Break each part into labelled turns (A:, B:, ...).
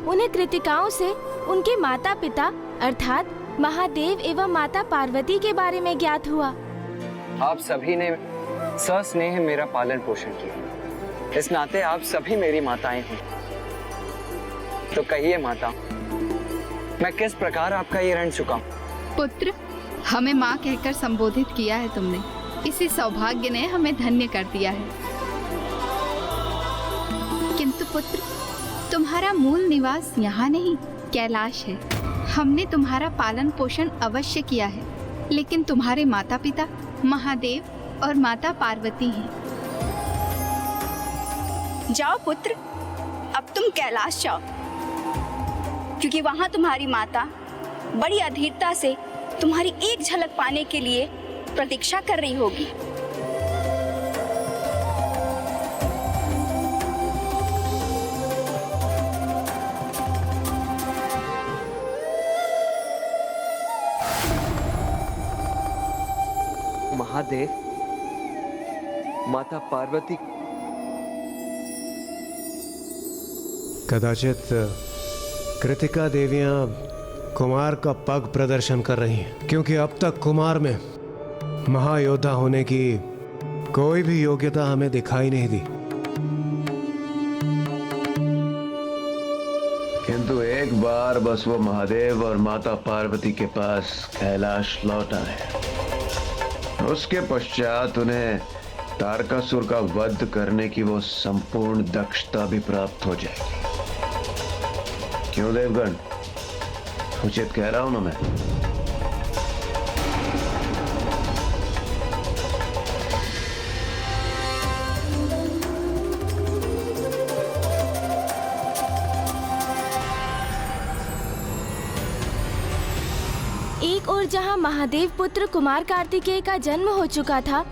A: उन्हें कृतिकाओं से उनके माता पिता अर्थात महादेव एवं माता पार्वती के बारे में ज्ञात हुआ।
B: आप सभी ने सस्नेह मेरा पालन पोषण किया, इस नाते आप सभी मेरी माताएं हैं। तो कहिए माता, मैं किस प्रकार आपका ये ऋण चुकाऊं?
C: पुत्र, हमें माँ कहकर संबोधित किया है तुमने, इसी सौभाग्य ने हमें धन्य कर दिया है। किंतु पुत्र, तुम्हारा मूल निवास यहाँ नहीं, कैलाश है। हमने तुम्हारा पालन पोषण अवश्य किया है, लेकिन तुम्हारे माता पिता महादेव और माता पार्वती हैं।
D: जाओ पुत्र, अब तुम कैलाश जाओ, क्योंकि वहां तुम्हारी माता बड़ी अधीरता से तुम्हारी एक झलक पाने के लिए प्रतीक्षा कर रही होगी।
B: महादेव, माता पार्वती,
E: कदाचित कृतिका देवियां कुमार का पग प्रदर्शन कर रही हैं, क्योंकि अब तक कुमार में महायोद्धा होने की कोई भी योग्यता हमें दिखाई नहीं दी।
F: किंतु एक बार बस वो महादेव और माता पार्वती के पास कैलाश लौटा है, उसके पश्चात उन्हें तारकासुर का वध करने की वो संपूर्ण दक्षता भी प्राप्त हो जाएगी। क्यों देवगण, उचित कह रहा हूं ना मैं?
A: एक ओर जहां महादेव पुत्र कुमार कार्तिकेय का जन्म हो चुका था,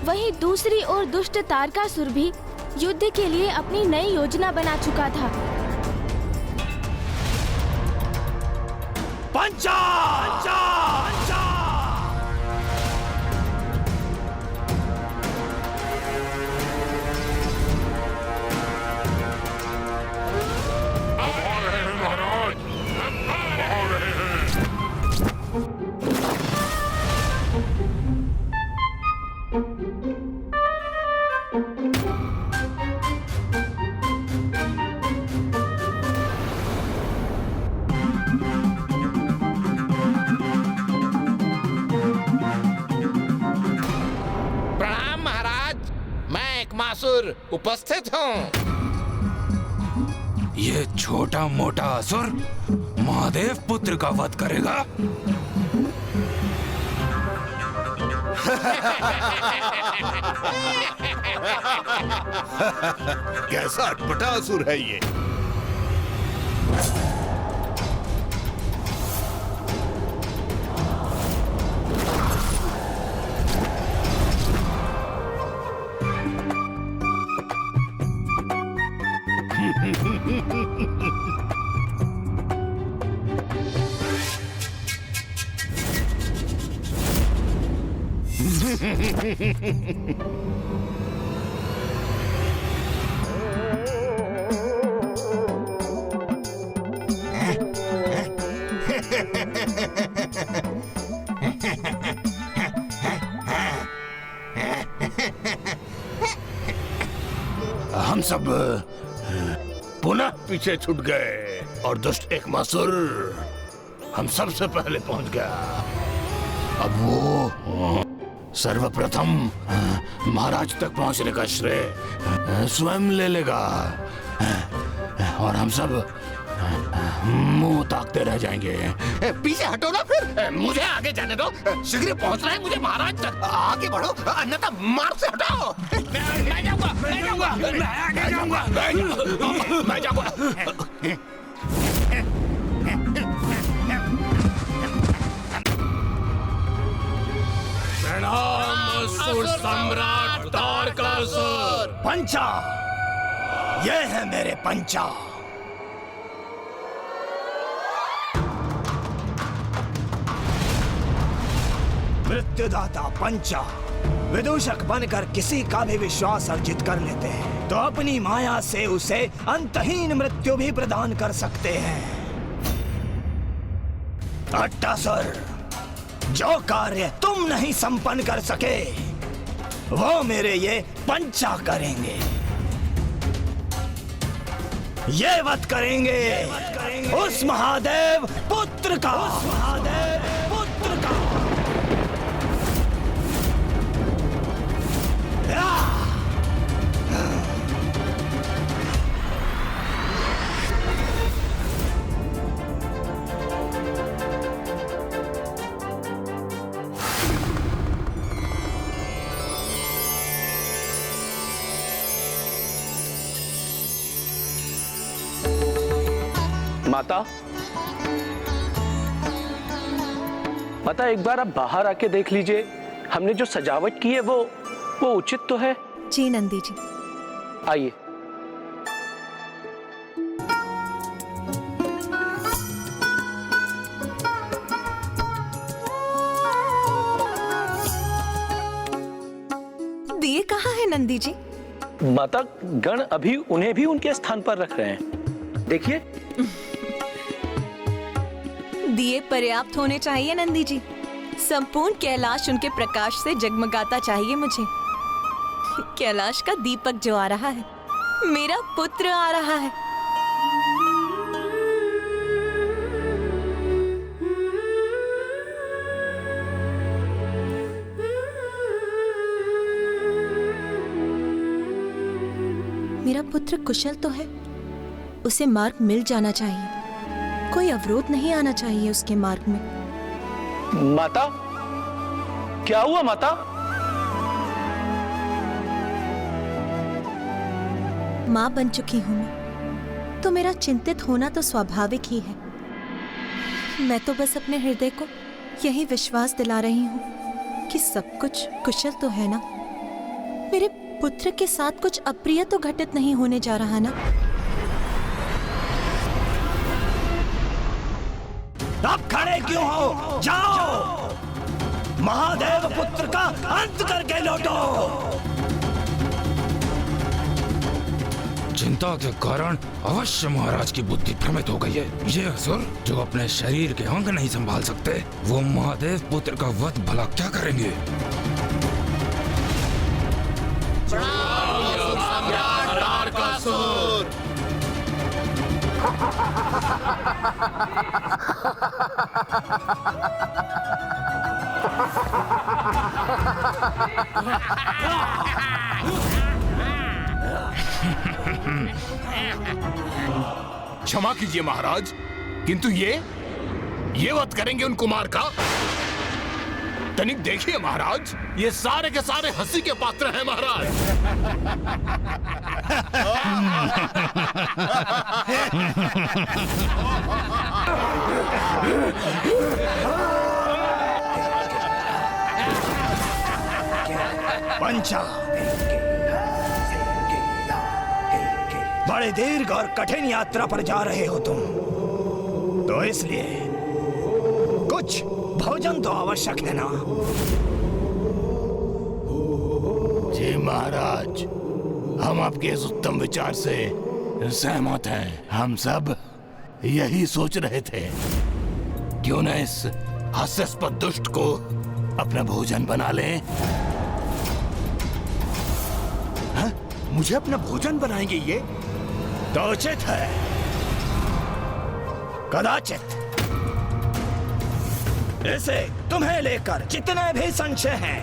A: वहीं दूसरी ओर दुष्ट तारकासुर भी युद्ध के लिए अपनी नई योजना बना चुका था।
G: पंचा! पंचा! पंचा!
H: उपस्थित हूँ।
G: ये छोटा मोटा असुर महादेव पुत्र का वध करेगा?
H: कैसा अटपटा असुर है ये?
G: हम सब पुनः पीछे छूट गए और दुष्ट एक मासुर हम सबसे पहले पहुंच गया। अब वो सर्वप्रथम महाराज तक पहुंचने का श्रेय स्वयं ले लेगा और हम सब मुंह ताकते रह जाएंगे।
H: पीछे हटो ना फिर, मुझे आगे जाने दो। शीघ्र पहुंचना है मुझे महाराज तक। आगे बढ़ो, अन्यथा मार्ग से हटाओ। मैं जाऊंगा, मैं जाऊंगा, मैं आगे जाऊंगा, मैं जाऊंगा।
G: प्रणाम असुर सम्राट तारकासुर।
I: पंचा, ये है मेरे पंचा। मृत्युदाता पंचा विदूषक बनकर किसी का भी विश्वास अर्जित कर लेते हैं। तो अपनी माया से उसे अंतहीन मृत्यु भी प्रदान कर सकते हैं। अट्टासुर, जो कार्य तुम नहीं संपन्न कर सके वो मेरे ये पंचा करेंगे। ये वध करेंगे उस महादेव पुत्र का।
J: माता एक बार आप बाहर आके देख लीजिए, हमने जो सजावट की है वो उचित तो है?
K: जी नंदी जी।
J: आइए।
K: दिए कहाँ है नंदी जी?
J: माता, गण अभी उन्हें भी उनके स्थान पर रख रहे हैं, देखिए।
K: दिए पर्याप्त होने चाहिए नंदी जी। संपूर्ण कैलाश उनके प्रकाश से जगमगाता चाहिए मुझे। कैलाश का दीपक जो आ रहा है, मेरा पुत्र आ रहा है। मेरा पुत्र कुशल तो है, उसे मार्ग मिल जाना चाहिए, कोई अवरोध नहीं आना चाहिए उसके मार्ग में।
J: माता, क्या हुआ माता?
K: मां बन चुकी हूं मैं, तो मेरा चिंतित होना तो स्वाभाविक ही है। मैं तो बस अपने हृदय को यही विश्वास दिला रही हूं कि सब कुछ कुशल तो है ना। मेरे पुत्र के साथ कुछ अप्रिय तो घटित नहीं होने जा रहा ना।
I: अब खड़े क्यों हो? जाओ, महादेव पुत्र का अंत करके लौटो।
G: चिंता के कारण अवश्य महाराज की बुद्धि भ्रमित हो गई है। ये असुर जो अपने शरीर के अंग नहीं संभाल सकते, वो महादेव पुत्र का वध भला क्या करेंगे?
H: क्षमा कीजिए महाराज, किंतु ये वध करेंगे उन कुमार का। तनिक देखिए महाराज, ये सारे के सारे हंसी के पात्र हैं महाराज।
I: पंचा, बड़े दीर्घ और कठिन यात्रा पर जा रहे हो तुम, तो इसलिए कुछ भोजन तो आवश्यक है ना।
H: जी महाराज, हम आपके इस उत्तम विचार से सहमत हैं। हम सब यही सोच रहे थे, क्यों न इस हास्यास्पद दुष्ट को अपना भोजन बना लें।
I: हाँ? मुझे अपना भोजन बनाएंगे ये? तो उचित है। कदाचित इसे तुम्हें लेकर जितने भी संशय हैं,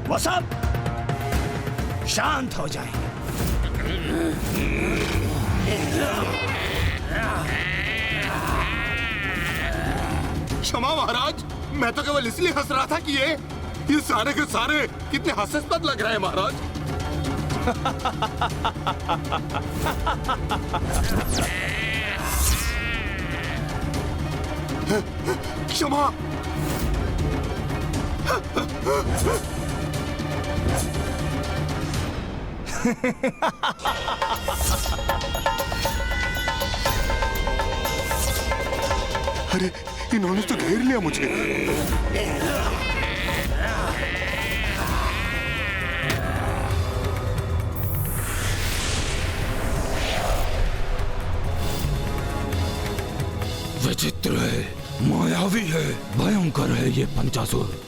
I: वो सब शांत हो जाएंगे।
H: क्षमा महाराज, मैं तो केवल इसलिए हंस रहा था कि ये सारे के सारे कितने हास्यास्पद लग रहे हैं महाराज। क्षमा। अरे, इन्होंने तो घेर लिया मुझे।
L: विचित्र है, मायावी है, भयंकर है ये पंचासुर।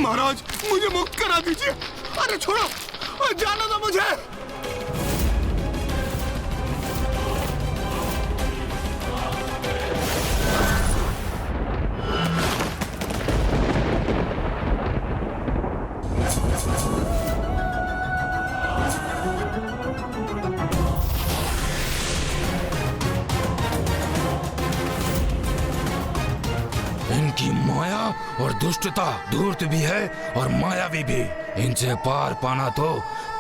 H: महाराज मुझे मुक्त करा दीजिए। अरे छोड़ो, जाने दो मुझे।
L: इनकी माया और दुष्टता धूर्त भी है और मायावी भी। इनसे पार पाना तो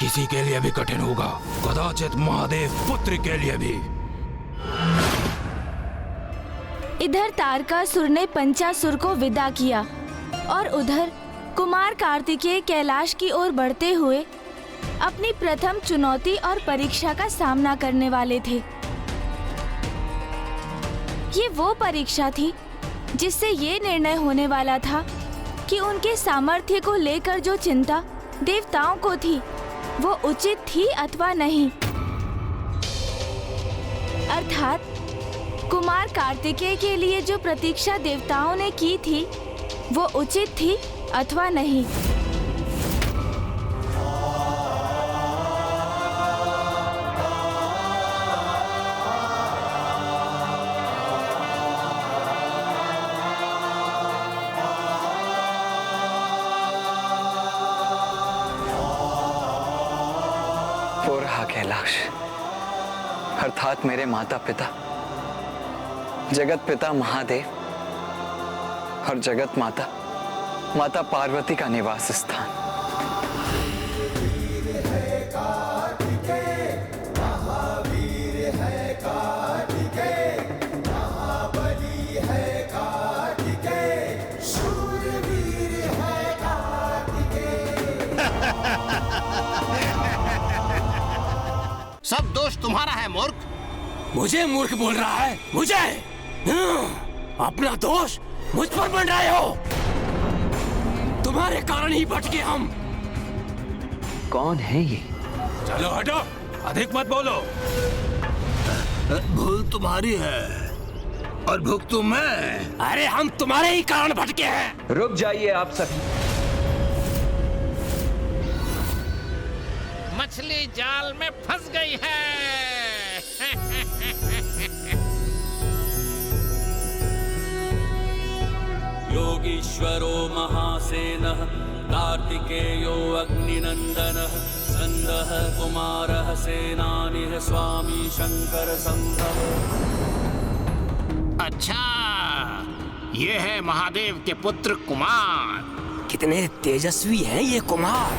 L: किसी के लिए भी कठिन होगा, कदाचित महादेव पुत्र के लिए भी।
A: इधर तारकासुर ने पंचासुर को विदा किया और उधर कुमार कार्तिकेय कैलाश की ओर बढ़ते हुए अपनी प्रथम चुनौती और परीक्षा का सामना करने वाले थे। ये वो परीक्षा थी जिससे ये निर्णय होने वाला था कि उनके सामर्थ्य को लेकर जो चिंता देवताओं को थी वो उचित थी अथवा नहीं। अर्थात कुमार कार्तिकेय के लिए जो प्रतीक्षा देवताओं ने की थी वो उचित थी अथवा नहीं।
B: वो रहा कैलाश, अर्थात मेरे माता पिता, जगत पिता महादेव और जगत माता माता पार्वती का निवास स्थान।
H: सब दोष तुम्हारा है मूर्ख।
G: मुझे मूर्ख बोल रहा है? मुझे अपना दोष मुझ पर बन रहे हो। तुम्हारे कारण ही भटके हम।
B: कौन है ये?
G: चलो हटो, अधिक मत बोलो।
H: भूल तुम्हारी है और भुगतू मैं।
G: अरे हम तुम्हारे ही कारण भटके हैं।
B: रुक जाइए आप सभी।
M: मछली जाल में फंस गई है।
N: योगीश्वरो महासेनः कार्तिकेयो अग्निनंदनः स्कंदः कुमारः सेनानिः स्वामी शंकर संभव।
H: अच्छा, ये है महादेव के पुत्र कुमार।
G: कितने तेजस्वी हैं ये कुमार।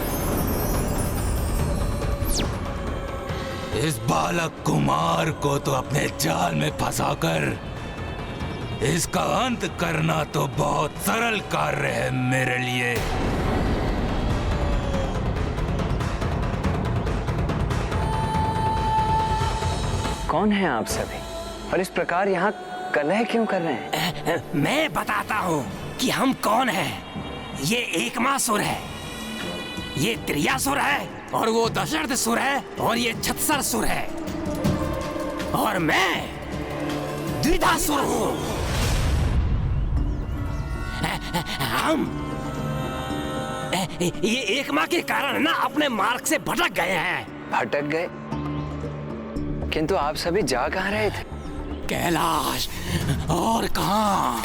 L: इस बालक कुमार को तो अपने जाल में फंसाकर इसका अंत करना तो बहुत सरल कार्य है मेरे लिए।
B: कौन है आप सभी और इस प्रकार यहाँ कलह क्यों कर रहे हैं?
G: मैं बताता हूँ कि हम कौन हैं। ये एकमासुर है, ये त्रियासुर है और वो दशरथसुर है और ये छत्सरसुर है और मैं द्विधासुर हूँ। हम ये एक माँ के कारण ना अपने मार्ग से भटक गए हैं।
B: भटक गए? किंतु आप सभी जा कहाँ रहे थे?
G: कैलाश और कहाँ।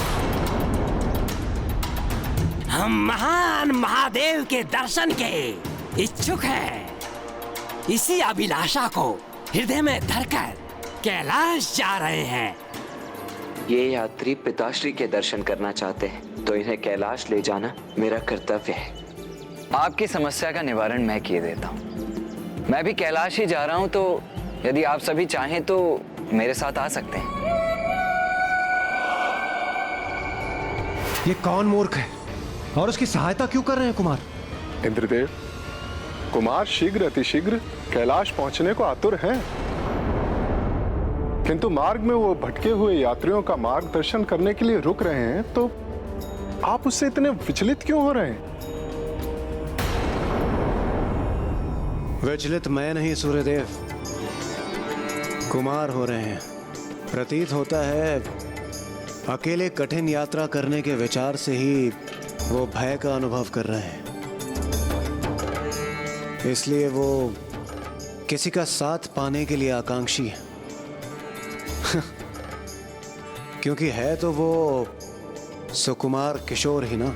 G: हम महान महादेव के दर्शन के इच्छुक हैं। इसी अभिलाषा को हृदय में धरकर कैलाश जा रहे हैं।
B: ये यात्री पिताश्री के दर्शन करना चाहते हैं तो इन्हें कैलाश ले जाना मेरा कर्तव्य है। आपकी समस्या का निवारण मैं किए देता हूँ। मैं भी कैलाश ही जा रहा हूँ, तो यदि आप सभी चाहें तो मेरे साथ आ सकते हैं।
E: ये कौन मूर्ख है और उसकी सहायता क्यों कर रहे हैं कुमार?
O: इंद्रदेव, कुमार शीघ्र अतिशीघ्र कैलाश पहुंचने को आतुर हैं, किंतु मार्ग में वो भटके हुए यात्रियों का मार्गदर्शन करने के लिए रुक रहे हैं, तो आप उससे इतने विचलित क्यों हो रहे हैं?
E: विचलित मैं नहीं सूर्यदेव, कुमार हो रहे हैं। प्रतीत होता है अकेले कठिन यात्रा करने के विचार से ही वो भय का अनुभव कर रहे हैं, इसलिए वो किसी का साथ पाने के लिए आकांक्षी है। क्योंकि है तो वो सुकुमार किशोर ही ना।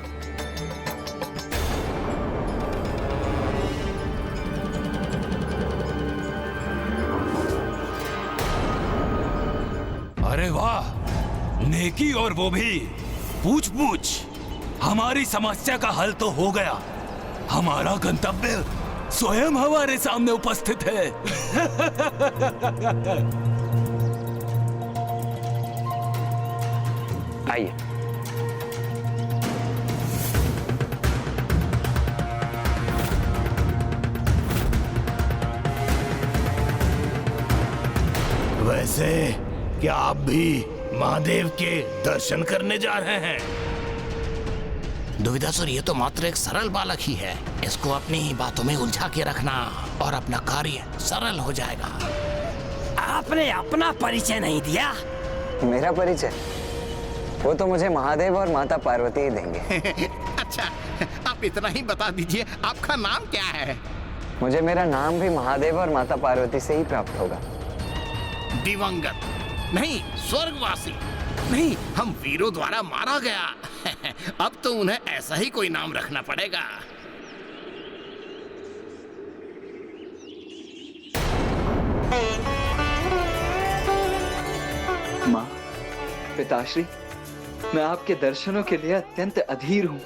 L: अरे वाह, नेकी, और वो भी पूछ पूछ। हमारी समस्या का हल तो हो गया। हमारा गंतव्य स्वयं हमारे सामने उपस्थित है।
B: आइए।
G: वैसे क्या आप भी महादेव के दर्शन करने जा रहे हैं?
H: दुविधासुर, ये तो मात्र एक सरल बालक ही है। इसको अपनी ही बातों में उलझा के रखना और अपना कार्य सरल हो जाएगा।
I: आपने अपना परिचय नहीं दिया।
B: मेरा परिचय वो तो मुझे महादेव और माता पार्वती ही देंगे।
H: अच्छा, आप इतना ही बता दीजिए, आपका नाम क्या है?
B: मुझे मेरा नाम भी महादेव और माता पार्वती से ही प्राप्त होगा।
H: दिवंगत नहीं, स्वर्गवासी नहीं, हम वीरों द्वारा मारा गया। अब तो उन्हें ऐसा ही कोई नाम रखना पड़ेगा।
B: माँ, पिताश्री, मैं आपके दर्शनों के लिए अत्यंत अधीर हूँ।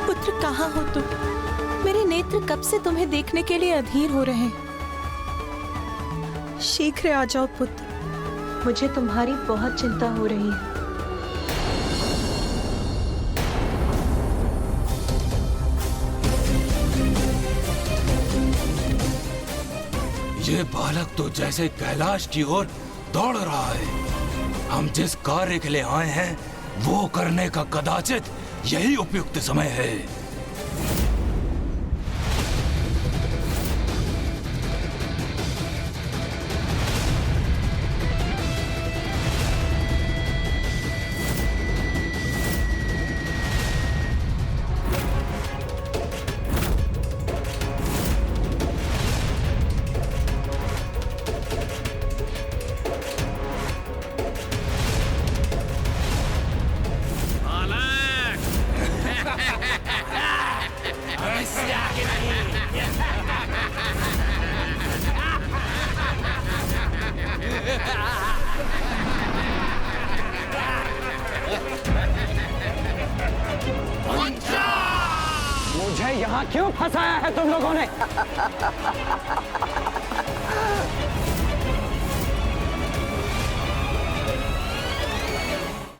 K: पुत्र, कहाँ हो तुम? मेरे नेत्र कब से तुम्हें देखने के लिए अधीर हो रहे हैं। शीघ्र आ जाओ पुत्र, मुझे तुम्हारी बहुत चिंता हो रही है।
L: ये बालक तो जैसे कैलाश की ओर दौड़ रहा है। हम जिस कार्य के लिए आए हैं वो करने का कदाचित यही उपयुक्त समय है।
B: मुझे यहाँ क्यों फंसाया है तुम लोगों ने?